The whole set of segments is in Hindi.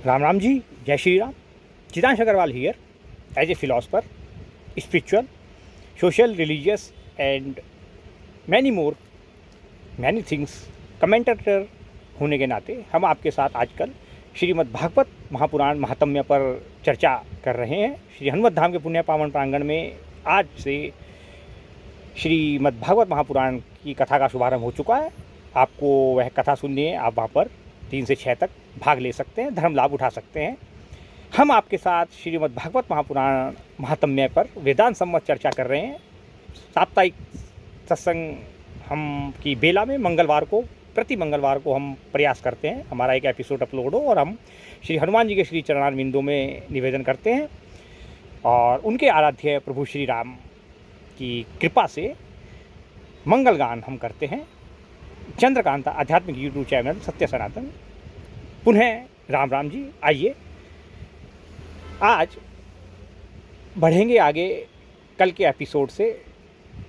राम राम जी, जय Shri Ram. Chidansh Agarwal here as a philosopher, spiritual, social, religious and many more many things commentator होने के नाते हम आपके साथ आजकल श्रीमद् भागवत महापुराण महात्म्य पर चर्चा कर रहे हैं। श्री हनुमत धाम के पुण्य पावन प्रांगण में आज से श्रीमद् भागवत महापुराण की कथा का शुभारंभ हो चुका है। आपको वह कथा सुननी है, आप वहाँ पर 3 से 6 तक भाग ले सकते हैं, धर्म लाभ उठा सकते हैं। हम आपके साथ श्रीमद् भागवत महापुराण महात्म्य पर वेदांत सम्मत चर्चा कर रहे हैं। साप्ताहिक सत्संग हम की बेला में प्रति मंगलवार को हम प्रयास करते हैं हमारा एक एपिसोड अपलोड हो और हम श्री हनुमान जी के श्री चरणारविंदों में निवेदन करते हैं और उनके आराध्य प्रभु श्री राम की कृपा से मंगल गान हम करते हैं। चंद्रकांता आध्यात्मिक यूट्यूब चैनल सत्य सनातन। पुनः राम राम जी। आइए आज बढ़ेंगे आगे कल के एपिसोड से।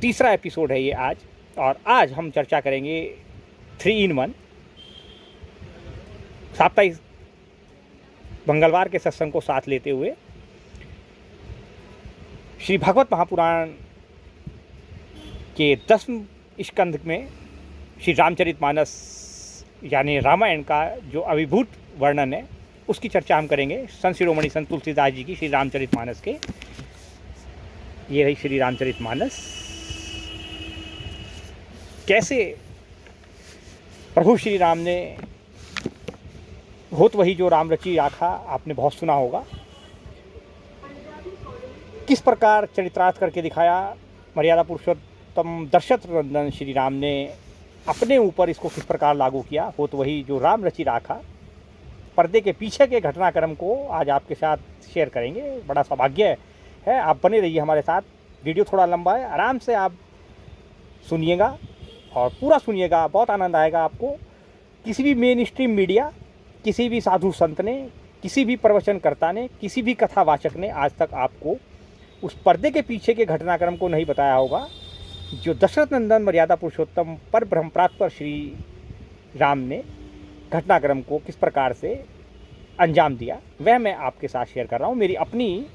तीसरा एपिसोड है ये आज, और आज हम चर्चा करेंगे 3 in 1 साप्ताहिक मंगलवार के सत्संग को साथ लेते हुए श्री भागवत महापुराण के 10वें स्कंध में श्री रामचरितमानस यानी रामायण का जो अभिभूत वर्णन है उसकी चर्चा हम करेंगे। संत शिरोमणि संत तुलसीदास जी की श्री रामचरितमानस के, ये रही श्री रामचरितमानस। कैसे प्रभु श्री राम ने होत वही जो राम रची राखा, आपने बहुत सुना होगा। किस प्रकार चरित्रार्थ करके दिखाया मर्यादा पुरुषोत्तम दशरथ नंदन श्री राम ने अपने ऊपर इसको किस प्रकार लागू किया। होत वही जो राम रची राखा, पर्दे के पीछे के घटनाक्रम को आज आपके साथ शेयर करेंगे। बड़ा सौभाग्य है, आप बने रहिए हमारे साथ। वीडियो थोड़ा लंबा है, आराम से आप सुनिएगा और पूरा सुनिएगा, बहुत आनंद आएगा आपको। किसी भी मेन स्ट्रीम मीडिया, किसी भी साधु संत ने, किसी भी प्रवचनकर्ता ने, किसी भी कथावाचक ने आज तक आपको उस पर्दे के पीछे के घटनाक्रम को नहीं बताया होगा जो दशरथ नंदन मर्यादा पुरुषोत्तम पर ब्रह्म प्राप्त पर श्री राम ने घटनाक्रम को किस प्रकार से अंजाम दिया, वह मैं आपके साथ शेयर कर रहा हूँ। मेरी अपनी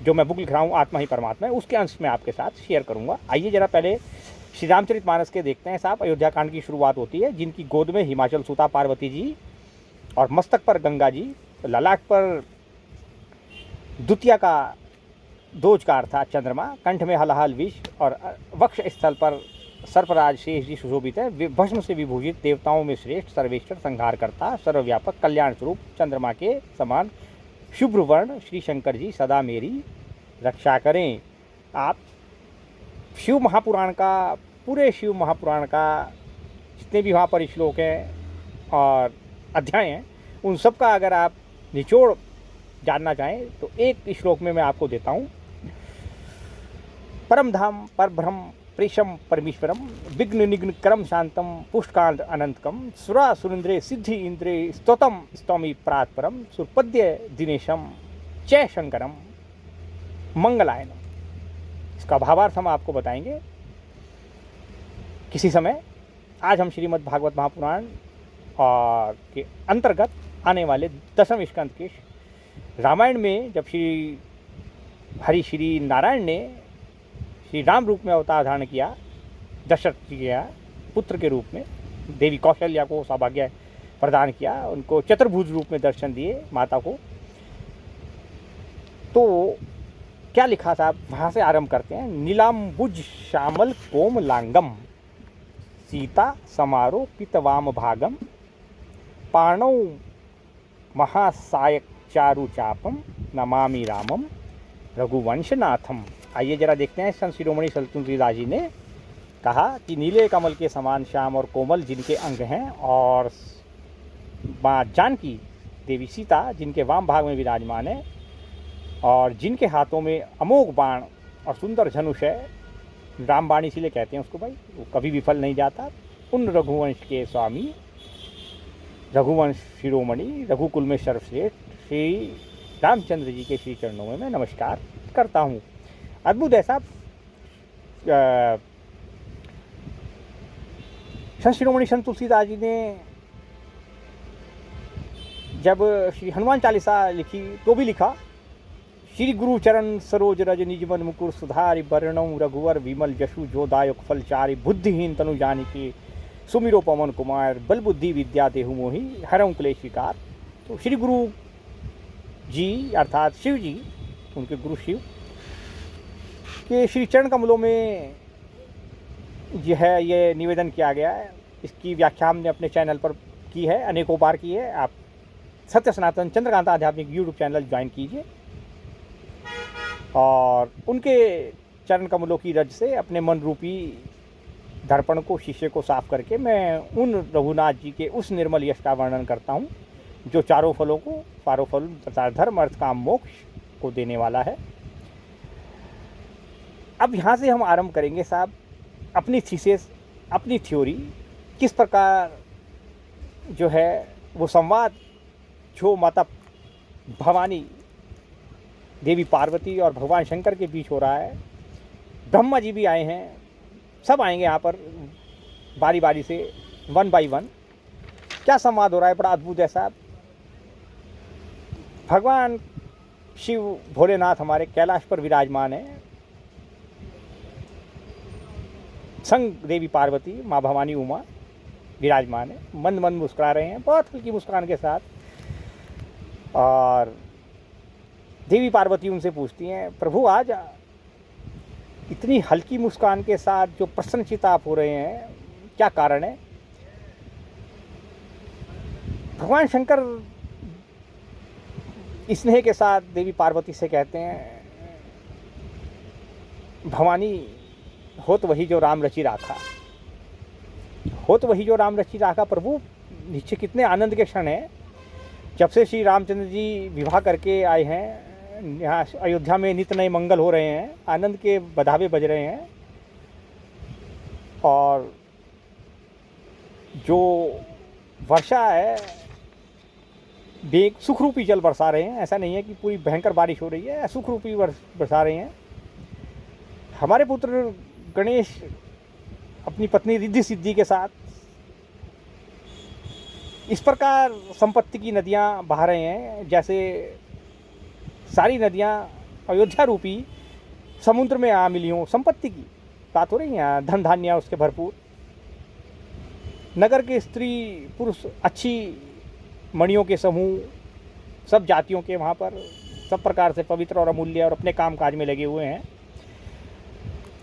जो मैं बुक लिख रहा हूँ आत्मा ही परमात्मा है, उसके अंश में आपके साथ शेयर करूँगा। आइए जरा पहले श्री रामचरितमानस के देखते हैं साहब। अयोध्या कांड की शुरुआत होती है, जिनकी गोद में हिमाचल सुता पार्वती जी और मस्तक पर गंगा जी, ललाट पर द्वितीय का दोजकार था चंद्रमा, कंठ में हलाहल विष और वक्ष स्थल पर सर्पराज शेष जी सुशोभित है। भस्म से विभूषित देवताओं में श्रेष्ठ, सर्वेश्वर, संहार करता, सर्वव्यापक, कल्याण स्वरूप, चंद्रमा के समान शुभ्र वर्ण श्री शंकर जी सदा मेरी रक्षा करें। आप शिव महापुराण का, पूरे शिव महापुराण का जितने भी वहाँ पर श्लोक हैं और अध्याय हैं, उन सब का अगर आप निचोड़ जानना चाहें तो एक श्लोक में मैं आपको देता हूँ। परम धाम पर ब्रह्म प्रेशम परमेश्वरम, विघ्न निघ्न करम शांतम, पुष्टकांत अनंतकम, सुरा सुरेंद्रे सिद्धि इंद्रे स्तोतम स्तौमी प्रातपरम, सुरपद्य दिनेशम जय शंकरम मंगलायनम। इसका भावार्थ हम आपको बताएंगे किसी समय। आज हम श्रीमद् भागवत महापुराण और के अंतर्गत आने वाले 10वें स्कंद के रामायण में जब श्री नारायण ने श्री राम रूप में अवतार धारण किया, दशरथ जी के पुत्र के रूप में, देवी कौशल्या को सौभाग्य प्रदान किया, उनको चतुर्भुज रूप में दर्शन दिए माता को, तो क्या लिखा था, वहाँ से आरंभ करते हैं। नीलाम्बुज श्यामल कोमलांगम, सीता समारो पितवाम भागम, पाणौ महासायक चारु चापम, नमामि रामम रघुवंशनाथम। आइए जरा देखते हैं। संत शिरोमणि संत तुलसीदास जी ने कहा कि नीले कमल के समान श्याम और कोमल जिनके अंग हैं, और माँ जानकी देवी सीता जिनके वाम भाग में विराजमान है, और जिनके हाथों में अमोघ बाण और सुंदर धनुष है, रामबाण इसीलिए कहते हैं उसको भाई, वो कभी विफल नहीं जाता। उन रघुवंश के स्वामी, रघुवंश शिरोमणि, रघुकुल में सर्वश्रेष्ठ श्री रामचंद्र जी के श्री चरणों में मैं नमस्कार करता हूँ। अद्भुत है साहब। संत शिरोमणि संत तुलसीदास जी ने जब श्री हनुमान चालीसा लिखी तो भी लिखा, श्री गुरु चरण सरोज रज निज मन मुकुर सुधारि बरनऊँ रघुवर विमल जशु जो दायक फल चारि बुद्धिहीन तनु जानिके सुमिरो पवन कुमार बल बुद्धि विद्या देहु मोहि हरऊँ क्लेश विकार। तो श्री गुरु जी अर्थात शिव जी, उनके गुरु शिव के श्री चरण कमलों में यह है ये निवेदन किया गया है। इसकी व्याख्या हमने अपने चैनल पर की है, अनेकों बार की है। आप सत्य सनातन चंद्रकांता आध्यात्मिक यूट्यूब चैनल ज्वाइन कीजिए और उनके चरण कमलों की रज से अपने मन रूपी दर्पण को, शीशे को साफ करके मैं उन रघुनाथ जी के उस निर्मल यश का वर्णन करता हूँ जो चारों फलों को, चारों फल तथा धर्म अर्थ काम मोक्ष को देने वाला है। अब यहाँ से हम आरंभ करेंगे साहब अपनी थीसिस, अपनी थ्योरी, किस प्रकार जो है वो संवाद जो माता भवानी, देवी पार्वती और भगवान शंकर के बीच हो रहा है। ब्रह्मा जी भी आए हैं, सब आएंगे यहाँ पर बारी बारी से, वन बाई वन। क्या संवाद हो रहा है, बड़ा अद्भुत है साहब। भगवान शिव भोलेनाथ हमारे कैलाश पर विराजमान है, संग देवी पार्वती माँ भवानी उमा विराजमान है, मंद मंद मुस्कुरा रहे हैं, बहुत हल्की मुस्कान के साथ। और देवी पार्वती उनसे पूछती हैं, प्रभु आज इतनी हल्की मुस्कान के साथ जो प्रसन्नचित आप हो रहे हैं, क्या कारण है? भगवान शंकर स्नेह के साथ देवी पार्वती से कहते हैं, भवानी हो तो वही जो राम रचि राखा, हो तो वही जो राम रचि राखा। प्रभु निश्चय कितने आनंद के क्षण हैं जब से श्री रामचंद्र जी विवाह करके आए हैं। यहाँ अयोध्या में नित्य नए मंगल हो रहे हैं, आनंद के बधावे बज रहे हैं और जो वर्षा है बेग सुखरूपी जल बरसा रहे हैं। ऐसा नहीं है कि पूरी भयंकर बारिश हो रही है, सुखरूपी बरसा रहे हैं। हमारे पुत्र गणेश अपनी पत्नी रिद्धि सिद्धि के साथ इस प्रकार संपत्ति की नदियां बहा रहे हैं जैसे सारी नदियां अयोध्या रूपी समुद्र में आ मिली हों। संपत्ति की बात हो रही है, धन धान्य उसके भरपूर। नगर के स्त्री पुरुष अच्छी मणियों के समूह, सब जातियों के वहाँ पर सब प्रकार से पवित्र और अमूल्य और अपने काम काज में लगे हुए हैं।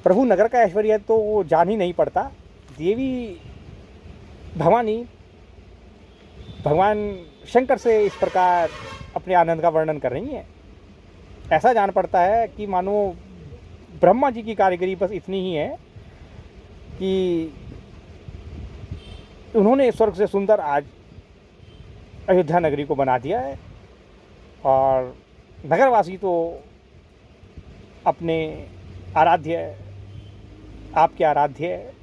प्रभु नगर का ऐश्वर्य तो वो जान ही नहीं पड़ता। देवी भवानी भगवान शंकर से इस प्रकार अपने आनंद का वर्णन कर रही हैं। ऐसा जान पड़ता है कि मानो ब्रह्मा जी की कारीगरी बस इतनी ही है कि उन्होंने स्वर्ग से सुंदर आज अयोध्या नगरी को बना दिया है और नगरवासी तो अपने आराध्य, आपके आराध्य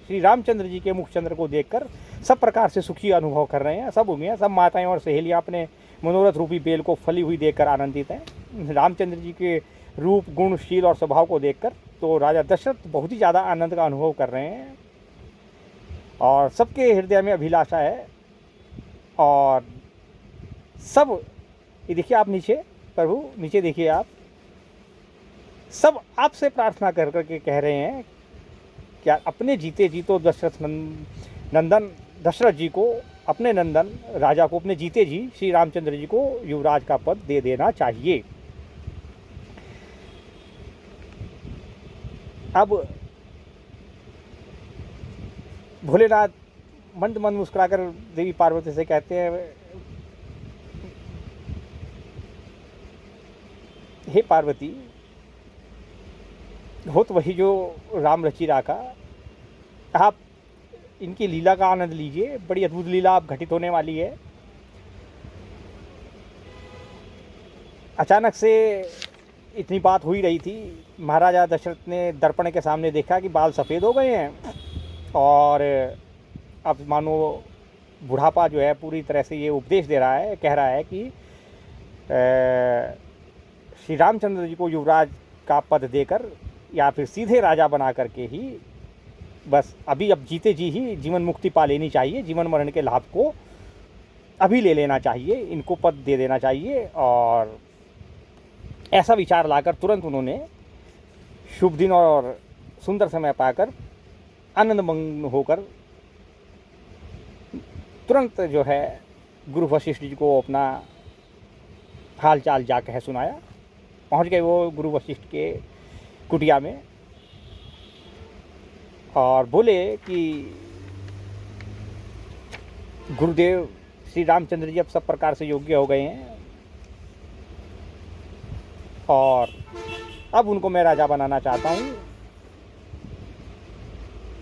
श्री रामचंद्र जी के मुखचंद्र को देखकर सब प्रकार से सुखी अनुभव कर रहे हैं। सब होंगे, सब माताएं और सहेलियां अपने मनोरथ रूपी बेल को फली हुई देखकर आनंदित हैं। रामचंद्र जी के रूप, गुण, शील और स्वभाव को देखकर तो राजा दशरथ बहुत ही ज़्यादा आनंद का अनुभव कर रहे हैं और सबके हृदय में अभिलाषा है। और सब ये देखिए आप नीचे, प्रभु नीचे देखिए आप, सब आपसे प्रार्थना कर करके कह रहे हैं क्या अपने जीते जी तो दशरथ नंदन दशरथ जी को, अपने नंदन राजा को, अपने जीते जी श्री रामचंद्र जी को युवराज का पद दे देना चाहिए। अब भोलेनाथ मंद मंद मुस्कुराकर देवी पार्वती से कहते हैं, हे पार्वती, हो तो वही जो राम रचि राखा, आप इनकी लीला का आनंद लीजिए। बड़ी अद्भुत लीला आप घटित होने वाली है। अचानक से इतनी बात हो ही रही थी, महाराजा दशरथ ने दर्पण के सामने देखा कि बाल सफ़ेद हो गए हैं और अब मानो बुढ़ापा जो है पूरी तरह से ये उपदेश दे रहा है, कह रहा है कि श्री रामचंद्र जी को युवराज का पद देकर या फिर सीधे राजा बना करके ही बस अभी अब जीते जी ही जीवन मुक्ति पा लेनी चाहिए, जीवन मरण के लाभ को अभी ले लेना चाहिए, इनको पद दे देना चाहिए। और ऐसा विचार लाकर तुरंत उन्होंने शुभ दिन और सुंदर समय पाकर आनंदमग्न होकर तुरंत जो है गुरु वशिष्ठ जी को अपना हाल चाल जा कह सुनाया। पहुंच गए वो गुरु वशिष्ठ के कुटिया में और बोले कि गुरुदेव श्री रामचंद्र जी अब सब प्रकार से योग्य हो गए हैं और अब उनको मैं राजा बनाना चाहता हूँ।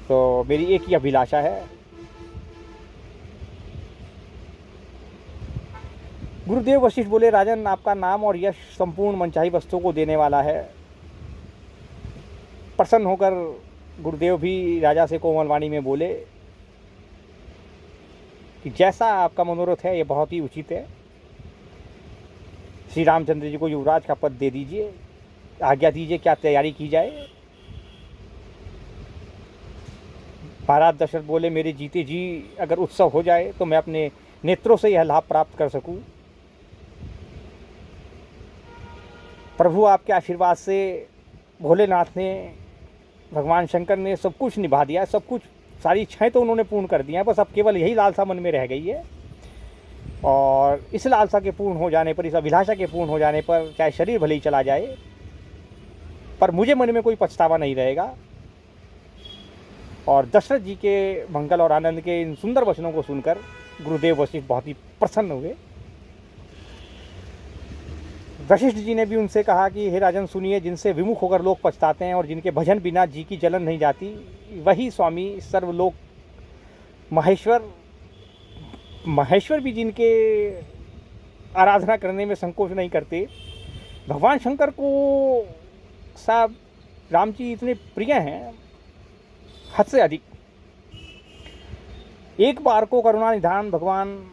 तो मेरी एक ही अभिलाषा है। गुरुदेव वशिष्ठ बोले, राजन, आपका नाम और यश संपूर्ण मनचाही वस्तुओं को देने वाला है। प्रसन्न होकर गुरुदेव भी राजा से कोमल वाणी में बोले कि जैसा आपका मनोरथ है ये बहुत ही उचित है। श्री रामचंद्र जी को युवराज का पद दे दीजिए, आज्ञा दीजिए क्या तैयारी की जाए। महाराज दशरथ बोले, मेरे जीते जी अगर उत्सव हो जाए तो मैं अपने नेत्रों से यह लाभ प्राप्त कर सकूं। प्रभु आपके आशीर्वाद से भोलेनाथ ने, भगवान शंकर ने सब कुछ निभा दिया, सब कुछ, सारी इच्छाएं तो उन्होंने पूर्ण कर दी हैं, बस अब केवल यही लालसा मन में रह गई है। और इस लालसा के पूर्ण हो जाने पर, इस अभिलाषा के पूर्ण हो जाने पर, चाहे शरीर भले ही चला जाए, पर मुझे मन में कोई पछतावा नहीं रहेगा। और दशरथ जी के मंगल और आनंद के इन सुंदर वचनों को सुनकर गुरुदेव वशिष्ठ बहुत ही प्रसन्न हुए। वशिष्ठ जी ने भी उनसे कहा कि हे राजन, सुनिए, जिनसे विमुख होकर लोग पछताते हैं और जिनके भजन बिना जी की जलन नहीं जाती, वही स्वामी सर्वलोक महेश्वर भी जिनके आराधना करने में संकोच नहीं करते। भगवान शंकर को साहब राम जी इतने प्रिय हैं, हद से अधिक। एक बार को करुणा निधान भगवान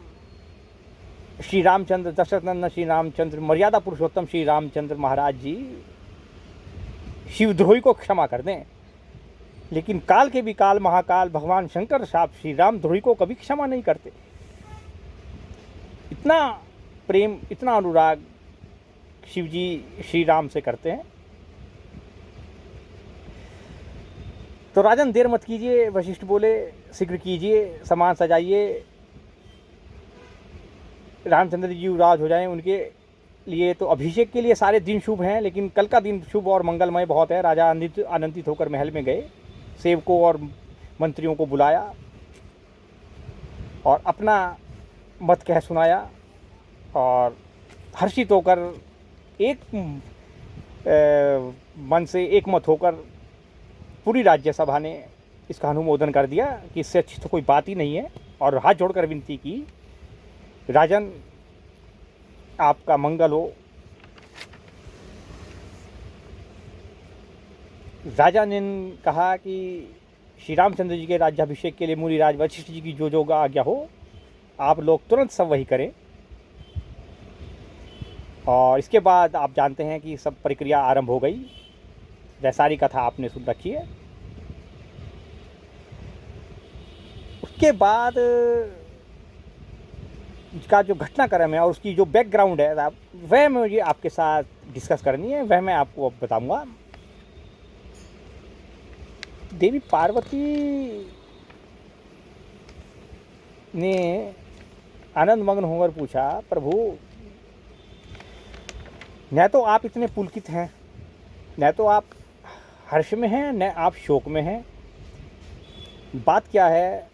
श्री रामचंद्र, दशरथ नंदन श्री रामचंद्र, मर्यादा पुरुषोत्तम श्री रामचंद्र महाराज जी शिवद्रोही को क्षमा कर दें, लेकिन काल के भी काल महाकाल भगवान शंकर साहब श्री रामद्रोही को कभी क्षमा नहीं करते। इतना प्रेम, इतना अनुराग शिव जी श्री राम से करते हैं। तो राजन, देर मत कीजिए, वशिष्ठ बोले, शीघ्र कीजिए, सामान सजाइए, रामचंद्र जी युवराज हो जाएं। उनके लिए तो अभिषेक के लिए सारे दिन शुभ हैं, लेकिन कल का दिन शुभ और मंगलमय बहुत है। राजा आनंदित होकर महल में गए, सेवकों और मंत्रियों को बुलाया और अपना मत कह सुनाया और हर्षित होकर एक मन से एक मत होकर पूरी राज्यसभा ने इसका अनुमोदन कर दिया कि इससे अच्छी तो कोई बात ही नहीं है। और हाथ जोड़कर विनती की, राजन, आपका मंगल हो। राजा ने कहा कि श्री रामचंद्र जी के राज्याभिषेक के लिए मुनिराज वशिष्ठ जी की जो आज्ञा हो, आप लोग तुरंत सब वही करें। और इसके बाद आप जानते हैं कि सब प्रक्रिया आरंभ हो गई। वह सारी कथा आपने सुन रखी है। उसके बाद का जो घटनाक्रम है और उसकी जो बैकग्राउंड है, वह मुझे आपके साथ डिस्कस करनी है, वह मैं आपको अब बताऊंगा। देवी पार्वती ने आनंद मग्न होकर पूछा, प्रभु, न तो आप इतने पुलकित हैं, न तो आप हर्ष में हैं, न आप शोक में हैं, बात क्या है?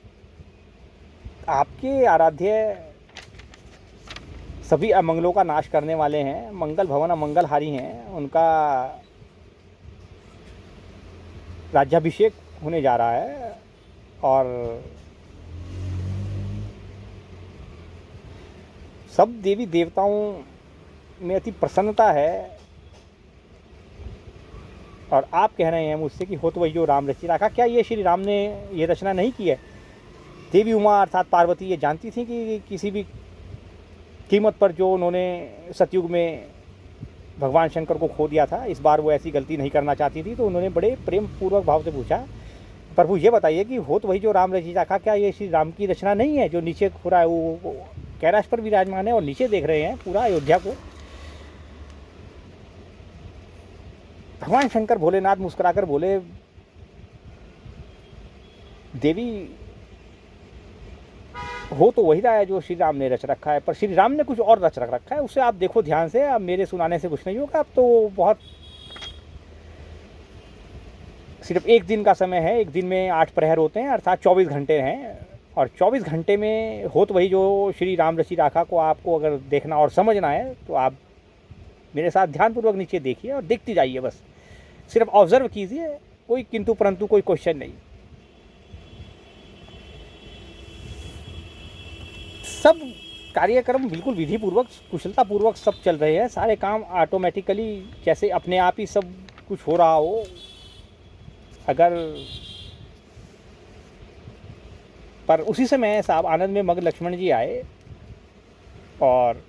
आपके आराध्य सभी अमंगलों का नाश करने वाले हैं, मंगल भवन अमंगलहारी हैं, उनका राज्याभिषेक होने जा रहा है और सब देवी देवताओं में अति प्रसन्नता है। और आप कह रहे हैं मुझसे कि हो तो वही जो राम रचि रखा। क्या ये श्री राम ने ये रचना नहीं की है? देवी उमा अर्थात पार्वती ये जानती थी कि किसी भी कीमत पर जो उन्होंने सतयुग में भगवान शंकर को खो दिया था, इस बार वो ऐसी गलती नहीं करना चाहती थी। तो उन्होंने बड़े प्रेम पूर्वक भाव से पूछा, प्रभु ये बताइए कि हो तो वही जो राम रचि रखा, क्या ये श्री राम की रचना नहीं है जो नीचे हो रहा है? वो कैलाश पर विराजमान है और नीचे देख रहे हैं पूरा अयोध्या को। भगवान शंकर भोलेनाथ मुस्कुराकर बोले, देवी हो तो वही रहा है जो श्री राम ने रच रखा है, पर श्री राम ने कुछ और रच रखा है, उसे आप देखो ध्यान से। अब मेरे सुनाने से कुछ नहीं होगा, अब तो बहुत सिर्फ एक दिन का समय है। एक दिन में 8 प्रहर होते हैं, अर्थात 24 घंटे हैं, और 24 घंटे में हो तो वही जो श्री राम रचि राखा को आपको अगर देखना और समझना है तो आप मेरे साथ ध्यानपूर्वक नीचे देखिए और देखती जाइए, बस सिर्फ ऑब्जर्व कीजिए, कोई किंतु परंतु कोई क्वेश्चन नहीं। सब कार्यक्रम बिल्कुल विधिपूर्वक कुशलतापूर्वक सब चल रहे हैं, सारे काम ऑटोमेटिकली जैसे अपने आप ही सब कुछ हो रहा हो। अगर पर उसी समय साहब आनंद में मग्न लक्ष्मण जी आए और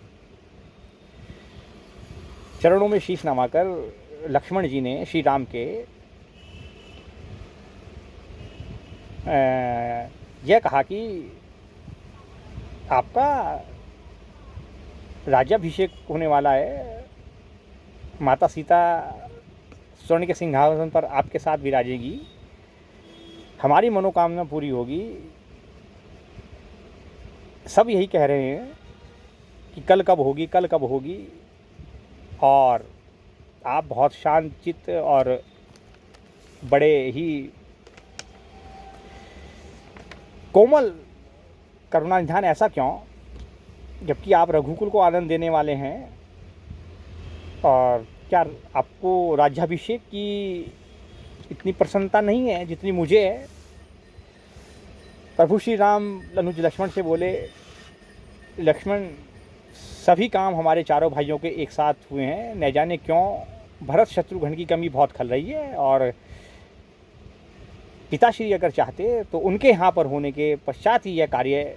चरणों में शीश नवाकर लक्ष्मण जी ने श्री राम के यह कहा कि आपका राज्याभिषेक होने वाला है, माता सीता स्वर्ण के सिंहासन पर आपके साथ विराजेगी, हमारी मनोकामना पूरी होगी। सब यही कह रहे हैं कि कल कब होगी, कल कब होगी, और आप बहुत शांत चित्त और बड़े ही कोमल करुणानिधान ऐसा क्यों, जबकि आप रघुकुल को आनंद देने वाले हैं। और क्या आपको राज्याभिषेक की इतनी प्रसन्नता नहीं है जितनी मुझे है? प्रभु श्री राम अनुज लक्ष्मण से बोले, लक्ष्मण सभी काम हमारे चारों भाइयों के एक साथ हुए हैं, न जाने क्यों भरत शत्रुघ्न की कमी बहुत खल रही है, और पिताश्री अगर चाहते तो उनके यहाँ पर होने के पश्चात ही यह कार्य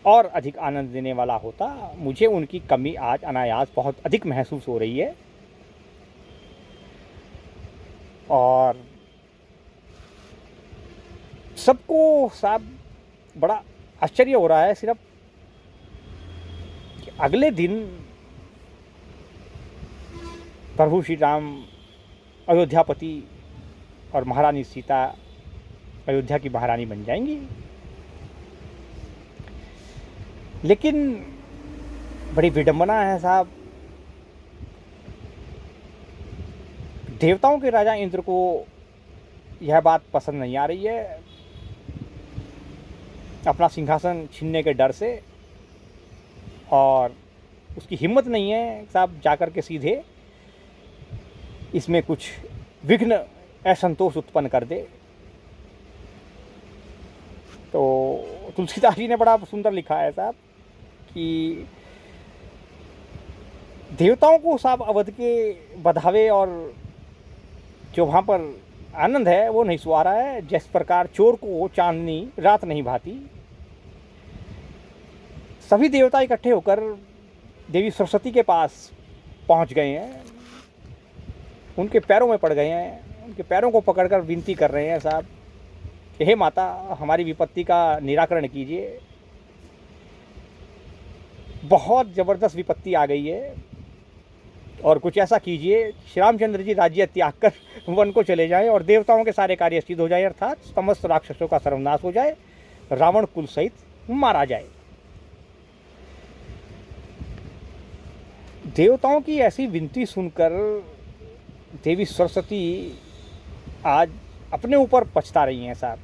और अधिक आनंद देने वाला होता। मुझे उनकी कमी आज अनायास बहुत अधिक महसूस हो रही है, और सबको साहब बड़ा आश्चर्य हो रहा है सिर्फ कि अगले दिन प्रभु श्री राम अयोध्यापति और महारानी सीता अयोध्या की महारानी बन जाएंगी। लेकिन बड़ी विडंबना है साहब, देवताओं के राजा इंद्र को यह बात पसंद नहीं आ रही है, अपना सिंहासन छीनने के डर से, और उसकी हिम्मत नहीं है साहब जाकर के सीधे इसमें कुछ विघ्न असंतोष उत्पन्न कर दे। तो तुलसीदास जी ने बड़ा सुंदर लिखा है साहब कि देवताओं को साहब अवध के बधावे और जो वहाँ पर आनंद है वो नहीं सुहा रहा है, जिस प्रकार चोर को चांदनी रात नहीं भाती। सभी देवता इकट्ठे होकर देवी सरस्वती के पास पहुँच गए हैं, उनके पैरों में पड़ गए हैं, उनके पैरों को पकड़कर विनती कर रहे हैं साहब, हे माता हमारी विपत्ति का निराकरण कीजिए, बहुत ज़बरदस्त विपत्ति आ गई है, और कुछ ऐसा कीजिए श्री रामचंद्र जी राज्य त्याग कर वन को चले जाएं और देवताओं के सारे कार्य सिद्ध हो जाए, अर्थात समस्त राक्षसों का सर्वनाश हो जाए, रावण कुल सहित मारा जाए। देवताओं की ऐसी विनती सुनकर देवी सरस्वती आज अपने ऊपर पछता रही हैं साहब,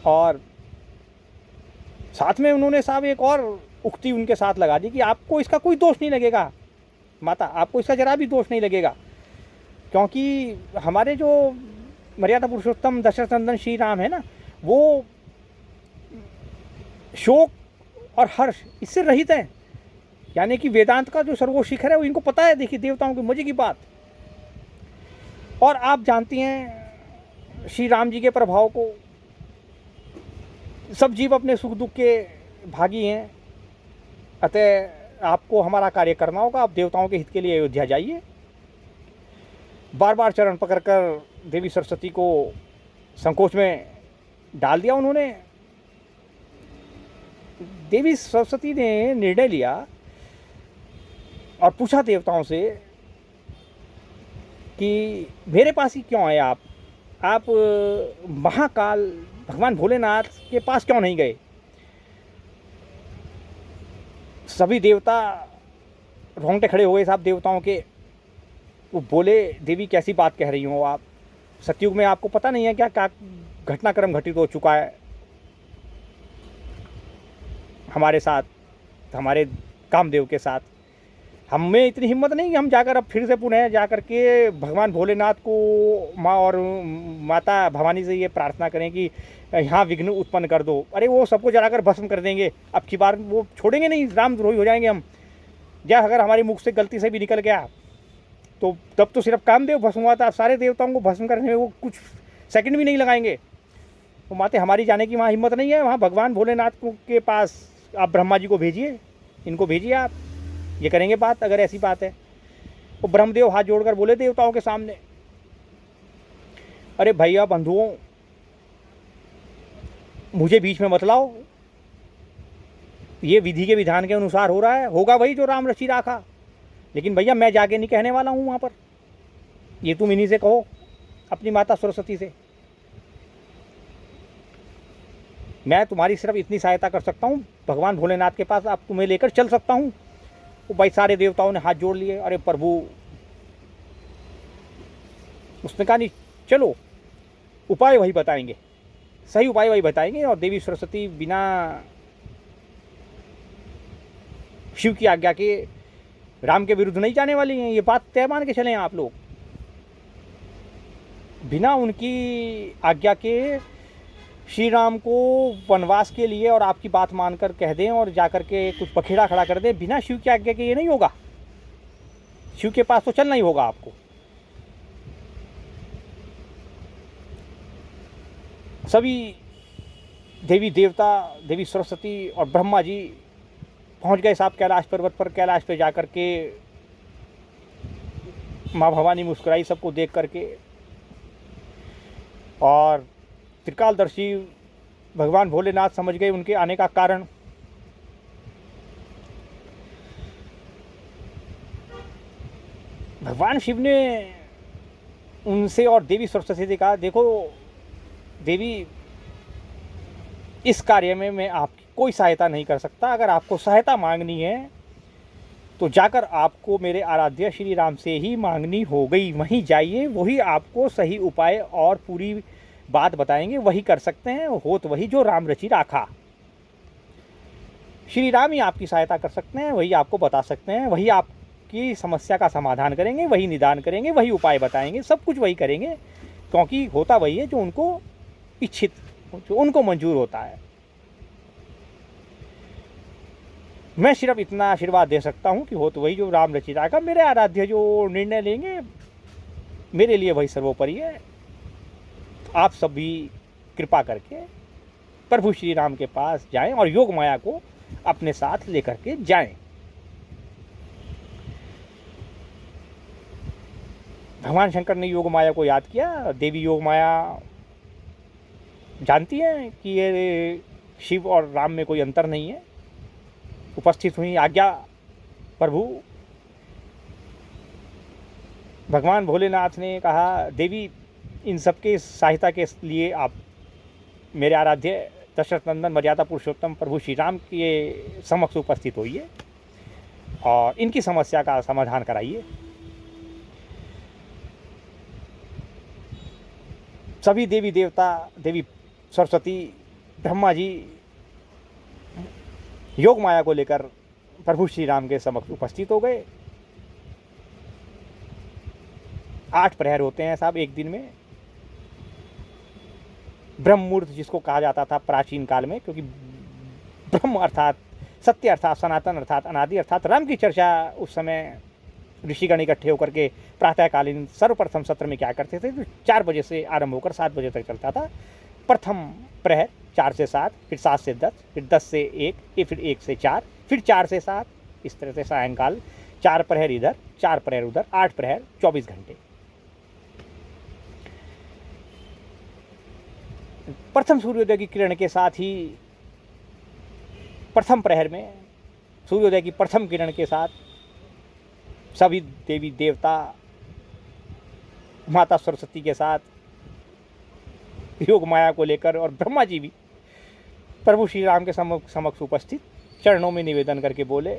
और साथ में उन्होंने साहब एक और उक्ति उनके साथ लगा दी कि आपको इसका कोई दोष नहीं लगेगा माता, आपको इसका जरा भी दोष नहीं लगेगा, क्योंकि हमारे जो मर्यादा पुरुषोत्तम दशरथ नंदन श्री राम है ना, वो शोक और हर्ष इससे रहित है, यानी कि वेदांत का जो सर्वोच्च शिखर है वो इनको पता है। देखिए देवताओं की मजे की बात। और आप जानती हैं श्री राम जी के प्रभाव को, सब जीव अपने सुख दुख के भागी हैं, अतः आपको हमारा कार्य करना होगा, आप देवताओं के हित के लिए अयोध्या जाइए। बार बार चरण पकड़कर देवी सरस्वती को संकोच में डाल दिया उन्होंने। देवी सरस्वती ने निर्णय लिया और पूछा देवताओं से कि मेरे पास ही क्यों आए आप महाकाल भगवान भोलेनाथ के पास क्यों नहीं गए। सभी देवता रोंगटे खड़े हुए साहब देवताओं के। वो बोले देवी कैसी बात कह रही हो आप, सतयुग में आपको पता नहीं है क्या क्या घटनाक्रम घटित हो चुका है हमारे साथ, हमारे कामदेव के साथ। हमें इतनी हिम्मत नहीं कि हम जाकर अब फिर से पुनः जाकर के भगवान भोलेनाथ को माँ और माता भवानी से ये प्रार्थना करें कि यहाँ विघ्न उत्पन्न कर दो। अरे वो सबको जलाकर भस्म कर देंगे, अब की बार वो छोड़ेंगे नहीं, रामद्रोही हो जाएंगे हम। या अगर हमारी मुख से गलती से भी निकल गया तो तब तो सिर्फ कामदेव भस्म हुआ था, सारे देवताओं को भस्म करने में वो कुछ सेकंड भी नहीं लगाएंगे। तो माते हमारी जाने की वहाँ हिम्मत नहीं है, वहाँ भगवान भोलेनाथ के पास आप ब्रह्मा जी को भेजिए, इनको भेजिए, आप ये करेंगे बात अगर ऐसी बात है। वो ब्रह्मदेव हाथ जोड़कर बोले देवताओं के सामने, अरे भैया बंधुओं मुझे बीच में मत लाओ, ये विधि के विधान के अनुसार हो रहा है, होगा वही जो राम रचि राखा, लेकिन भैया मैं जाके नहीं कहने वाला हूँ वहाँ पर, ये तुम इन्हीं से कहो अपनी माता सरस्वती से। मैं तुम्हारी सिर्फ इतनी सहायता कर सकता हूँ, भगवान भोलेनाथ के पास आप तुम्हें लेकर चल सकता हूँ। वो भाई सारे देवताओं ने हाथ जोड़ लिए, अरे प्रभु, उसने कहा नहीं चलो उपाय वही बताएंगे, सही उपाय वही बताएंगे। और देवी सरस्वती बिना शिव की आज्ञा के राम के विरुद्ध नहीं जाने वाली हैं, ये बात तय मान के चलें आप लोग। बिना उनकी आज्ञा के श्री राम को वनवास के लिए और आपकी बात मानकर कह दें और जाकर के कुछ पखेड़ा खड़ा कर दें, बिना शिव की आज्ञा के ये नहीं होगा। शिव के पास तो चलना ही होगा आपको। सभी देवी देवता, देवी सरस्वती और ब्रह्मा जी पहुंच गए साहब कैलाश पर्वत पर। कैलाश पे जाकर के माँ भवानी मुस्कुराई सबको देख करके, और त्रिकालदर्शी भगवान भोलेनाथ समझ गए उनके आने का कारण। भगवान शिव ने उनसे और देवी सरस्वती से कहा, देखो देवी, इस कार्य में मैं आपकी कोई सहायता नहीं कर सकता। अगर आपको सहायता मांगनी है तो जाकर आपको मेरे आराध्य श्री राम से ही मांगनी हो गई, वहीं जाइए, वही आपको सही उपाय और पूरी बात बताएंगे, वही कर सकते हैं, हो तो वही जो राम रचि राखा। श्री राम ही आपकी सहायता कर सकते हैं, वही आपको बता सकते हैं, वही आपकी समस्या का समाधान करेंगे, वही निदान करेंगे, वही उपाय बताएंगे, सब कुछ वही करेंगे, क्योंकि होता वही है जो उनको इच्छित, जो उनको मंजूर होता है। मैं सिर्फ इतना आशीर्वाद दे सकता हूँ कि हो तो वही जो राम रचि राखा, मेरे आराध्य जो निर्णय लेंगे मेरे लिए वही सर्वोपरि है। आप सभी कृपा करके प्रभु श्री राम के पास जाएं और योग माया को अपने साथ लेकर के जाएं। भगवान शंकर ने योग माया को याद किया। देवी योग माया जानती हैं कि ये शिव और राम में कोई अंतर नहीं है, उपस्थित हुई। आज्ञा प्रभु। भगवान भोलेनाथ ने कहा, देवी इन सबके सहायता के लिए आप मेरे आराध्य दशरथ नंदन मर्यादा पुरुषोत्तम प्रभु श्री राम के समक्ष उपस्थित होइए और इनकी समस्या का समाधान कराइए। सभी देवी देवता, देवी सरस्वती, ब्रह्मा जी योग माया को लेकर प्रभु श्री राम के समक्ष उपस्थित हो गए। 8 प्रहर होते हैं साहब एक दिन में। ब्रह्म मुहूर्त जिसको कहा जाता था प्राचीन काल में, क्योंकि ब्रह्म अर्थात सत्य, अर्थात सनातन, अर्थात अनादि, अर्थात राम की चर्चा उस समय ऋषिगण इकट्ठे होकर के प्रातःकालीन सर्वप्रथम सत्र में क्या करते थे, तो 4 बजे से आरंभ होकर 7 बजे तक चलता था। प्रथम प्रहर 4 से 7, फिर 7 से 10, फिर 10 से 1, फिर 1 से 4, फिर 4 से 7, इस तरह से सायंकाल 4 प्रहर इधर, 4 प्रहर उधर, 8 प्रहर 24 घंटे। प्रथम सूर्योदय की किरण के साथ ही प्रथम प्रहर में, सूर्योदय की प्रथम किरण के साथ सभी देवी देवता माता सरस्वती के साथ योग माया को लेकर और ब्रह्मा जी भी प्रभु श्री राम के समक्ष उपस्थित चरणों में निवेदन करके बोले,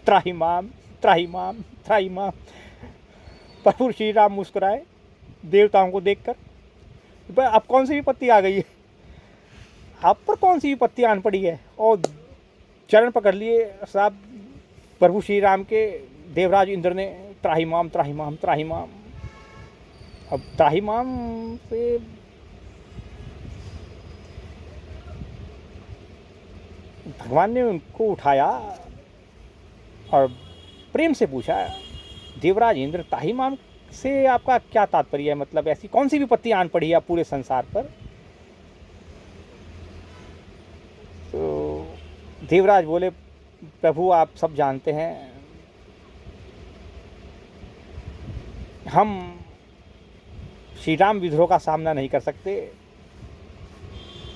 त्राहि माम त्राहि माम त्राहि माम। प्रभु श्री राम मुस्कुराए देवताओं को देखकर, अब कौन सी विपत्ति आ गई है, आप पर कौन सी विपत्ति आन पड़ी है, और चरण पकड़ लिए साहब प्रभु श्री राम के। देवराज इंद्र ने त्राहि माम त्राहि माम त्राहि माम। अब त्राहि माम से भगवान ने उनको उठाया और प्रेम से पूछा, देवराज इंद्र, त्राहि माम से आपका क्या तात्पर्य है, मतलब ऐसी कौन सी विपत्ति आन पड़ी है पूरे संसार पर। तो देवराज बोले, प्रभु आप सब जानते हैं, हम श्री राम विद्रोह का सामना नहीं कर सकते,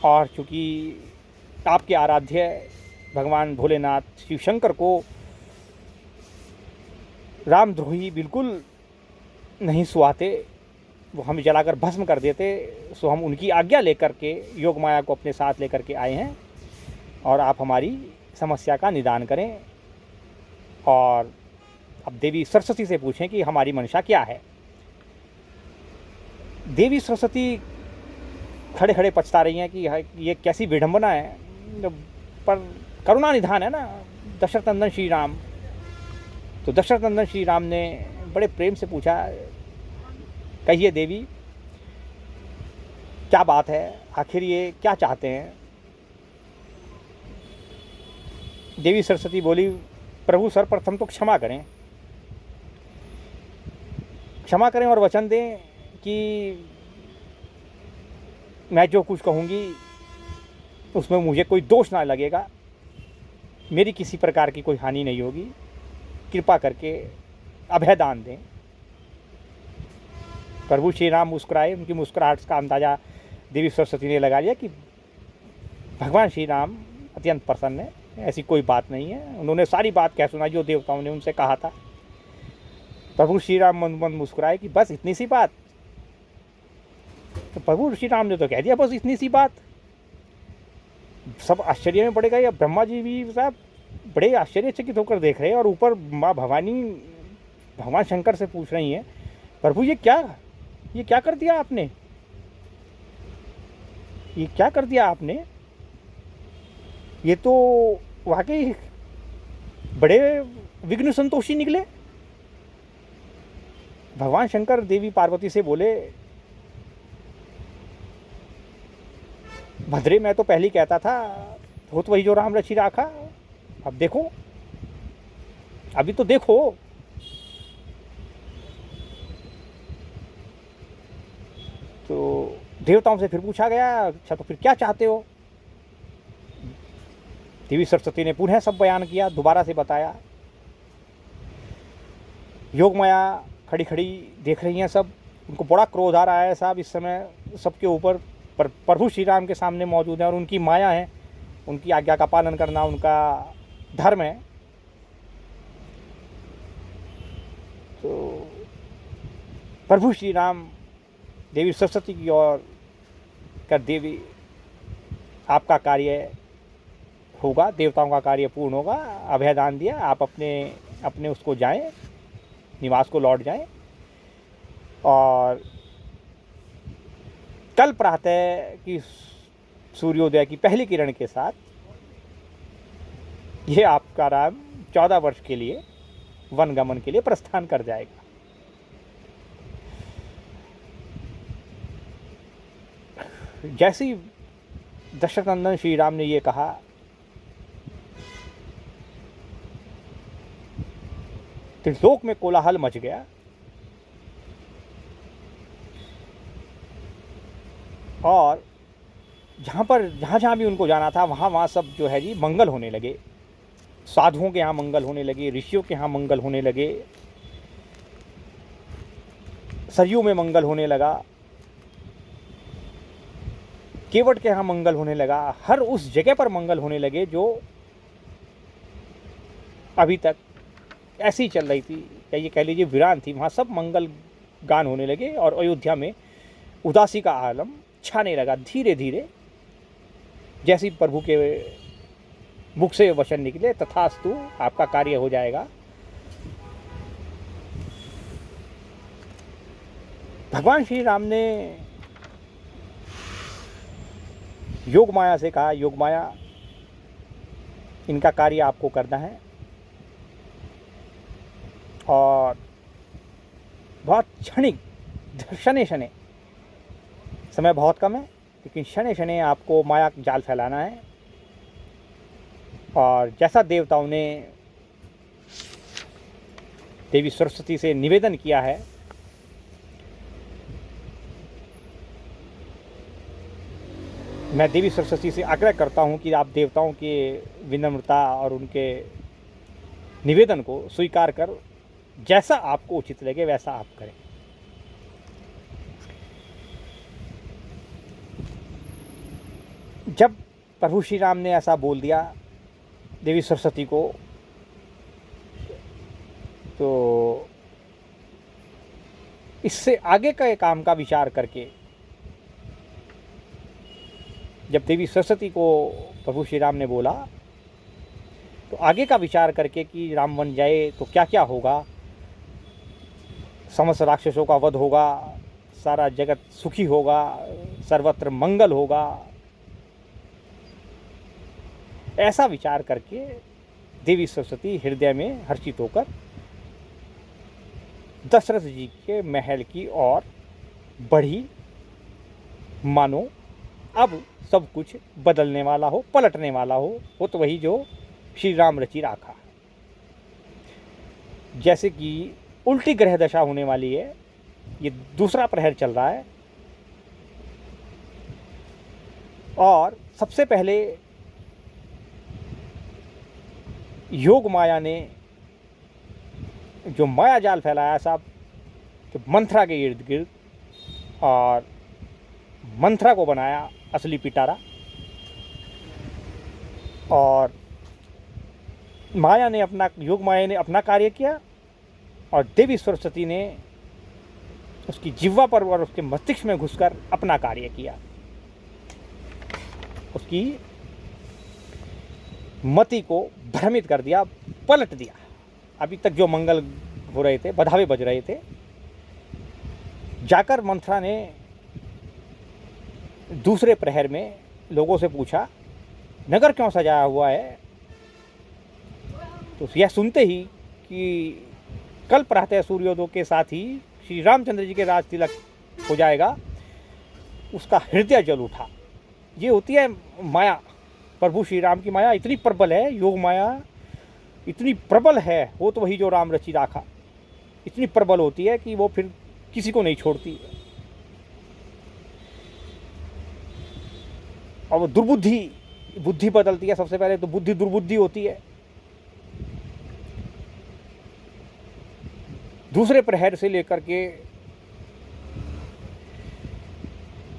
और चूँकि आपके आराध्य भगवान भोलेनाथ शिव शंकर को रामद्रोही बिल्कुल नहीं सुहाते, वो हमें जलाकर भस्म कर देते, सो हम उनकी आज्ञा लेकर के योग माया को अपने साथ लेकर के आए हैं, और आप हमारी समस्या का निदान करें। और अब देवी सरस्वती से पूछें कि हमारी मंशा क्या है। देवी सरस्वती खड़े खड़े पछता रही हैं कि ये कैसी विडंबना है, पर करुणा निधान है ना दशरथ नंदन श्री राम। तो दशरथ नंदन श्री राम ने बड़े प्रेम से पूछा, कहिए देवी क्या बात है, आखिर ये क्या चाहते हैं। देवी सरस्वती बोली, प्रभु सर्वप्रथम तो क्षमा करें, क्षमा करें और वचन दें कि मैं जो कुछ कहूँगी उसमें मुझे कोई दोष ना लगेगा, मेरी किसी प्रकार की कोई हानि नहीं होगी, कृपा करके अभय दान दें। प्रभु श्री राम मुस्कुराए, उनकी मुस्कुराहट का अंदाज़ा देवी सरस्वती ने लगा लिया कि भगवान श्री राम अत्यंत प्रसन्न है, ऐसी कोई बात नहीं है। उन्होंने सारी बात कह सुनाई जो देवताओं ने उनसे कहा था। प्रभु श्री राम मंद मंद मुस्कुराए कि बस इतनी सी बात। तो प्रभु श्री राम ने तो कह दिया बस इतनी सी बात। सब आश्चर्य में पड़ गए। ब्रह्मा जी भी साहब बड़े आश्चर्यचकित होकर देख रहे हैं, और ऊपर माँ भवानी भगवान शंकर से पूछ रही हैं, प्रभु ये क्या कर दिया आपने, ये क्या कर दिया आपने, ये तो वाकई बड़े विघ्न संतोषी निकले। भगवान शंकर देवी पार्वती से बोले, भद्रे मैं तो पहले ही कहता था, हो तो वही जो राम रचि राखा, अब देखो, अभी तो देखो। तो देवताओं से फिर पूछा गया, अच्छा तो फिर क्या चाहते हो। देवी सरस्वती ने पुनः सब बयान किया, दोबारा से बताया। योग माया खड़ी खड़ी देख रही हैं सब, उनको बड़ा क्रोध आ रहा है साहब इस समय सबके ऊपर, पर प्रभु श्री राम के सामने मौजूद हैं और उनकी माया है, उनकी आज्ञा का पालन करना उनका धर्म है। तो प्रभु श्री राम देवी सरस्वती की ओर कर, देवी आपका कार्य होगा, देवताओं का कार्य पूर्ण होगा, अभयदान दिया, आप अपने उसको जाएं, निवास को लौट जाएं, और कल प्रातः की सूर्योदय की पहली किरण के साथ ये आपका राम 14 वर्ष के लिए वनगमन के लिए प्रस्थान कर जाएगा। जैसे ही दशरथ नंदन श्री राम ने ये कहा, त्रिलोक में कोलाहल मच गया। और जहाँ भी उनको जाना था वहाँ सब जो है जी मंगल होने लगे। साधुओं के यहाँ मंगल होने लगे, ऋषियों के यहाँ मंगल होने लगे, सरयू में मंगल होने लगा, केवट के यहाँ मंगल होने लगा, हर उस जगह पर मंगल होने लगे जो अभी तक ऐसी चल रही थी, या ये कह लीजिए वीरान थी, वहाँ सब मंगल गान होने लगे और अयोध्या में उदासी का आलम छाने लगा। धीरे धीरे जैसी प्रभु के मुख से वचन निकले, तथास्तु आपका कार्य हो जाएगा। भगवान श्री राम ने योग माया से कहा, योग माया इनका कार्य आपको करना है, और बहुत क्षणिक, शने शने, समय बहुत कम है लेकिन शने शने आपको माया जाल फैलाना है। और जैसा देवताओं ने देवी सरस्वती से निवेदन किया है, मैं देवी सरस्वती से आग्रह करता हूं कि आप देवताओं के विनम्रता और उनके निवेदन को स्वीकार कर जैसा आपको उचित लगे वैसा आप करें। जब प्रभु श्री राम ने ऐसा बोल दिया देवी सरस्वती को, तो इससे आगे का काम का विचार करके, जब देवी सरस्वती को प्रभु श्री राम ने बोला, तो आगे का विचार करके कि राम वन जाए तो क्या क्या होगा, समस्त राक्षसों का वध होगा, सारा जगत सुखी होगा, सर्वत्र मंगल होगा, ऐसा विचार करके देवी सरस्वती हृदय में हर्षित होकर दशरथ जी के महल की ओर बढ़ी, मानो अब सब कुछ बदलने वाला हो, पलटने वाला हो तो वही जो श्री राम रचि राखा। जैसे कि उल्टी ग्रह दशा होने वाली है, ये दूसरा प्रहर चल रहा है, और सबसे पहले योग माया ने जो माया जाल फैलाया साहब, तो मंथरा के इर्द गिर्द, और मंथरा को बनाया असली पिटारा, और माया ने अपना, योग माया ने अपना कार्य किया, और देवी सरस्वती ने उसकी जिह्वा पर और उसके मस्तिष्क में घुसकर अपना कार्य किया, उसकी मति को भ्रमित कर दिया, पलट दिया। अभी तक जो मंगल हो रहे थे, बधावे बज रहे थे, जाकर मंथरा ने दूसरे प्रहर में लोगों से पूछा नगर क्यों सजाया हुआ है, तो यह सुनते ही कि कल प्रातः सूर्योदय के साथ ही श्री रामचंद्र जी के राज तिलक हो जाएगा, उसका हृदय जल उठा। ये होती है माया, प्रभु श्री राम की माया इतनी प्रबल है, योग माया इतनी प्रबल है, वो तो वही जो राम रचि राखा, इतनी प्रबल होती है कि वो फिर किसी को नहीं छोड़ती। और वो दुर्बुद्धि, बुद्धि बदलती है। सबसे पहले तो बुद्धि दुर्बुद्धि होती है। दूसरे प्रहर से लेकर के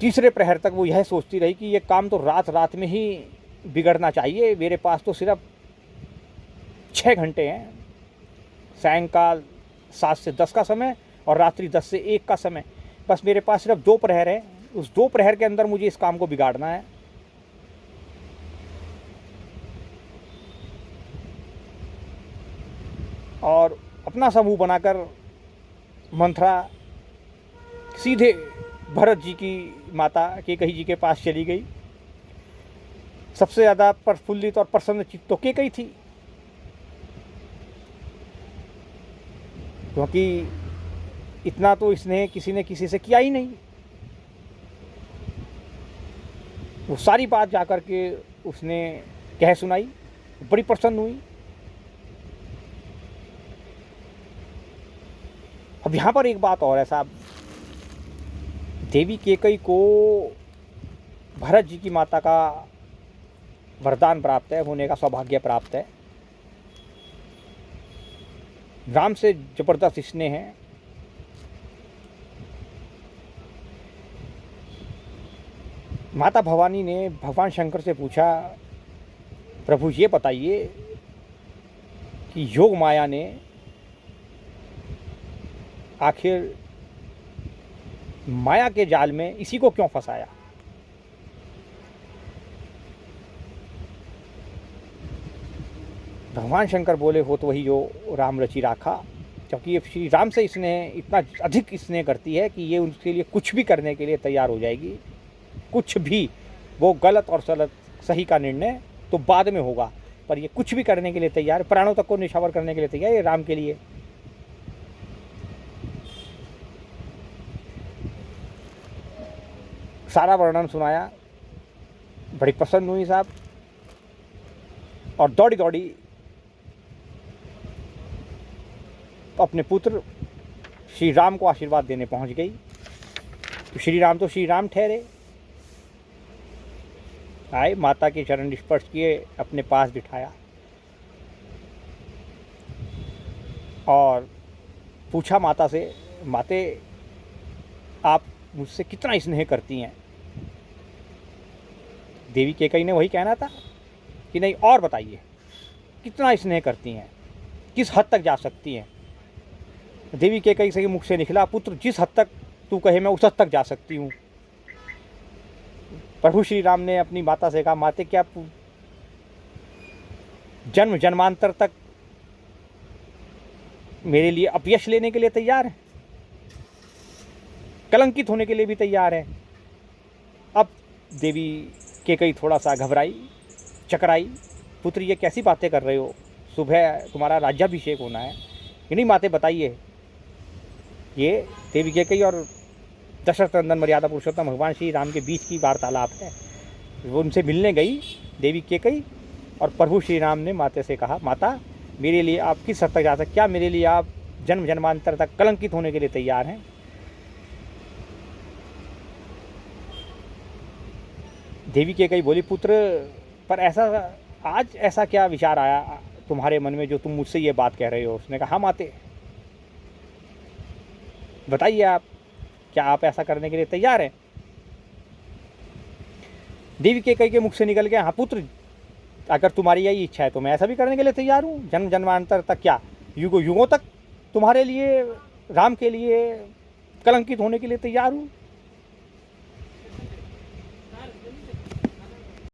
तीसरे प्रहर तक वो यह सोचती रही कि ये काम तो रात रात में ही बिगड़ना चाहिए, मेरे पास तो सिर्फ 6 घंटे हैं, सायंकाल 7 से 10 का समय और रात्रि 10 से 1 का समय, बस मेरे पास सिर्फ 2 प्रहर है, उस 2 प्रहर के अंदर मुझे इस काम को बिगाड़ना है। और अपना समूह बनाकर मंथरा सीधे भरत जी की माता कैकेयी जी के पास चली गई। सबसे ज़्यादा प्रफुल्लित और प्रसन्न चित्त तो कैकेयी थी, क्योंकि इतना तो इसने किसी ने किसी से किया ही नहीं। वो सारी बात जाकर के उसने कह सुनाई, बड़ी प्रसन्न हुई। अब यहाँ पर एक बात और है साहब, देवी कैकेयी को भरत जी की माता का वरदान प्राप्त है, होने का सौभाग्य प्राप्त है। राम से जबरदस्त स्नेह है। माता भवानी ने भगवान शंकर से पूछा, प्रभु ये बताइए कि योग माया ने आखिर माया के जाल में इसी को क्यों फंसाया। भगवान शंकर बोले, हो तो वही जो राम रचि राखा, क्योंकि ये श्री राम से इसने इतना अधिक स्नेह करती है कि ये उनके लिए कुछ भी करने के लिए तैयार हो जाएगी। कुछ भी, वो गलत और सही का निर्णय तो बाद में होगा, पर ये कुछ भी करने के लिए तैयार, प्राणों तक को निछावर करने के लिए तैयार है राम के लिए। सारा वर्णन सुनाया, बड़ी पसंद हुई साहब, और दौड़ी दौड़ी अपने पुत्र श्री राम को आशीर्वाद देने पहुंच गई। तो श्री राम ठहरे, आए, माता के चरण स्पर्श किए, अपने पास बिठाया और पूछा माता से, माते आप मुझसे कितना स्नेह करती हैं। देवी कैकेयी ने वही कहना था कि नहीं, और बताइए कितना स्नेह करती हैं, किस हद तक जा सकती हैं। देवी कैकेयी से मुख से निकला, पुत्र जिस हद तक तू कहे मैं उस हद तक जा सकती हूँ। प्रभु श्री राम ने अपनी माता से कहा, माते क्या जन्म जन्मांतर तक मेरे लिए अपयश लेने के लिए तैयार है, कलंकित होने के लिए भी तैयार है। अब देवी कैकेयी थोड़ा सा घबराई, चकराई, पुत्र ये कैसी बातें कर रहे हो, सुबह तुम्हारा राज्याभिषेक होना है। नहीं माते बताइए। ये देवी कैकेयी और दशरथ नंदन मर्यादा पुरुषोत्तम भगवान श्री राम के बीच की वार्तालाप है। वो उनसे मिलने गई देवी कैकेयी, और प्रभु श्री राम ने माता से कहा, माता मेरे लिए आप किस हद तक जा सकते, क्या मेरे लिए आप जन्म जन्मांतर तक कलंकित होने के लिए तैयार हैं। देवी कैकेयी बोली, पुत्र पर आज ऐसा क्या विचार आया तुम्हारे मन में जो तुम मुझसे ये बात कह रहे हो। उसने कहा, हाँ माते बताइए, आप क्या आप ऐसा करने के लिए तैयार हैं। देवी कैकेयी के मुख से निकल गया, हाँ पुत्र अगर तुम्हारी यही इच्छा है तो मैं ऐसा भी करने के लिए तैयार हूँ। जन्म जन्मांतर तक क्या, युगों युगों तक तुम्हारे लिए, राम के लिए कलंकित होने के लिए तैयार हूँ।